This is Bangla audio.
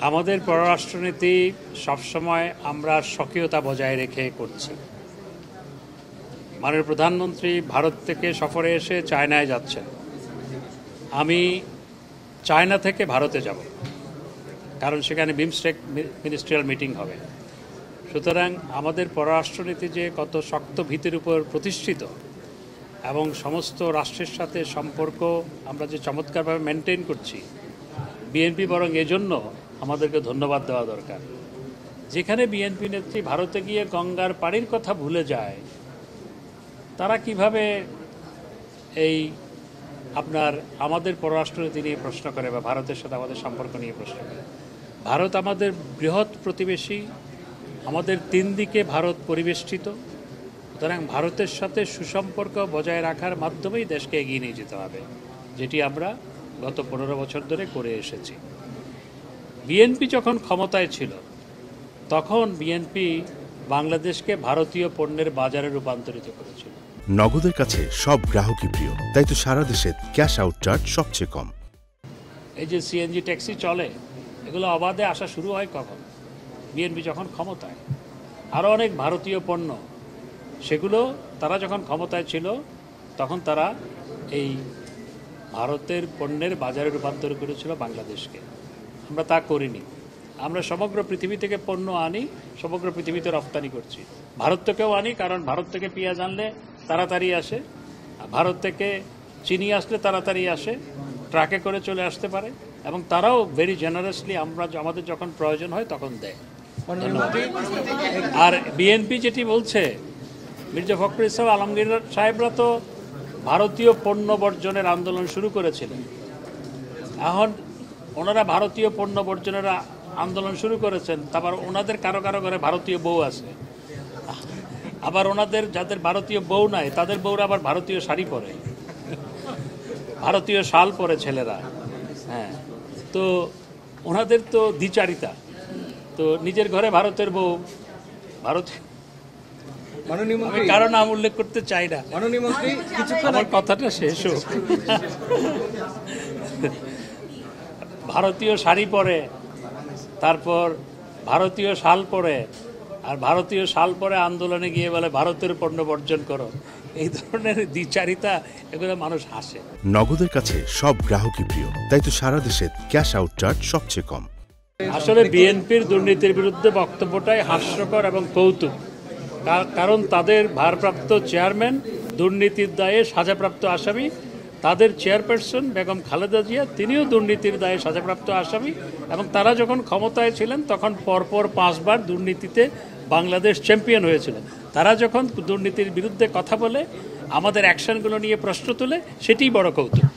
আমাদের পররাষ্ট্রনীতি সবসময় আমরা স্বকীয়তা বজায় রেখে করছি। মাননীয় প্রধানমন্ত্রী ভারত থেকে সফরে এসে চায়নায় যাচ্ছেন। আমি চায়না থেকে ভারতে যাব, কারণ সেখানে বিমস্টেক মিনিস্ট্রিয়াল মিটিং হবে। সুতরাং আমাদের পররাষ্ট্রনীতি যে কত শক্ত ভিতের উপর প্রতিষ্ঠিত এবং সমস্ত রাষ্ট্রের সাথে সম্পর্ক আমরা যে চমৎকারভাবে মেনটেন করছি, বিএনপি বরং এজন্য আমাদেরকে ধন্যবাদ দেওয়া দরকার। যেখানে বিএনপি নেত্রী ভারতে গিয়ে গঙ্গার পানির কথা ভুলে যায়, তারা কিভাবে এই আমাদের পররাষ্ট্রনীতি নিয়ে প্রশ্ন করে বা ভারতের সাথে আমাদের সম্পর্ক নিয়ে প্রশ্ন করে। ভারত আমাদের বৃহৎ প্রতিবেশী, আমাদের তিন দিকে ভারত পরিবেষ্টিত। সুতরাং ভারতের সাথে সুসম্পর্ক বজায় রাখার মাধ্যমেই দেশকে এগিয়ে নিয়ে যেতে হবে, যেটি আমরা গত 15 বছর ধরে করে এসেছি। বিএনপি যখন ক্ষমতায় ছিল তখন বিএনপি বাংলাদেশকে ভারতীয় পণ্যের বাজারে রূপান্তরিত করেছিল। নগদের কাছে সব গ্রাহকই প্রিয়, তাই তো সারা দেশে ক্যাশ আউট চার্জ সবচেয়ে কম। এই যে সিএনজি ট্যাক্সি চলে, এগুলো অবাধে আসা শুরু হয় কখন? বিএনপি যখন ক্ষমতায়। আরও অনেক ভারতীয় পণ্য, সেগুলো তারা যখন ক্ষমতায় ছিল তখন তারা এই ভারতের পণ্যের বাজারে রূপান্তর করেছিল বাংলাদেশকে। আমরা তা করিনি। আমরা সমগ্র পৃথিবী থেকে পণ্য আনি, সমগ্র পৃথিবীতে রপ্তানি করছি। ভারত থেকেও আনি, কারণ ভারত থেকে পেঁয়াজ আনলে তাড়াতাড়ি আসে, ভারত থেকে চিনি আসলে তাড়াতাড়ি আসে, ট্রাকে করে চলে আসতে পারে, এবং তারাও ভেরি জেনারেসলি আমাদের যখন প্রয়োজন হয় তখন দেয়। আর বিএনপি যেটি বলছে, মির্জা ফখরুল ইসলাম আলমগীর সাহেবরা তো ভারতীয় পণ্য বর্জনের আন্দোলন শুরু করেছিলেন। এখন ওনারা ভারতীয় পণ্য বর্জনের আন্দোলন শুরু করেছেন, তারপর ওনাদের কারো কারো ঘরে ভারতীয় বউ আছে, আবার ওনাদের যাদের ভারতীয় বউ নাই তাদের বউরা আবার ভারতীয় শাড়ি পরে, ভারতীয় শাল পরে ছেলেরা। হ্যাঁ, তো ওনাদের তো দ্বিচারিতা। তো নিজের ঘরে ভারতের বউ, আমি কারো নাম উল্লেখ করতে চাই না, আমার কথাটা শেষ হোক। ভারতীয় শাড়ি পরে, তারপর ভারতীয় শাল পরে, আর ভারতীয় শাল পরে আন্দোলনে গিয়ে বলে ভারতের পণ্য বর্জন করো। এই ধরনের দ্বিচারিতা, এগুলো মানুষ হাসে। নগদের কাছে সব গ্রাহকই প্রিয়, তাই তো সারা দেশে ক্যাশ আউট চার্জ সবচেয়ে কম। আসলে বিএনপির দুর্নীতির বিরুদ্ধে বক্তব্যটাই হাস্যকর এবং কৌতুক, কারণ তাদের ভারপ্রাপ্ত চেয়ারম্যান দুর্নীতির দায়ে সাজাপ্রাপ্ত আসামি, তাদের চেয়ারপারসন বেগম খালেদা জিয়া তিনিও দুর্নীতির দায়ে সাজাপ্রাপ্ত আসামি, এবং তারা যখন ক্ষমতায় ছিলেন তখন পরপর 5 বার দুর্নীতিতে বাংলাদেশ চ্যাম্পিয়ন হয়েছিল। তারা যখন দুর্নীতির বিরুদ্ধে কথা বলে, আমাদের অ্যাকশনগুলো নিয়ে প্রশ্ন তোলে, সেটিই বড় কৌতুক।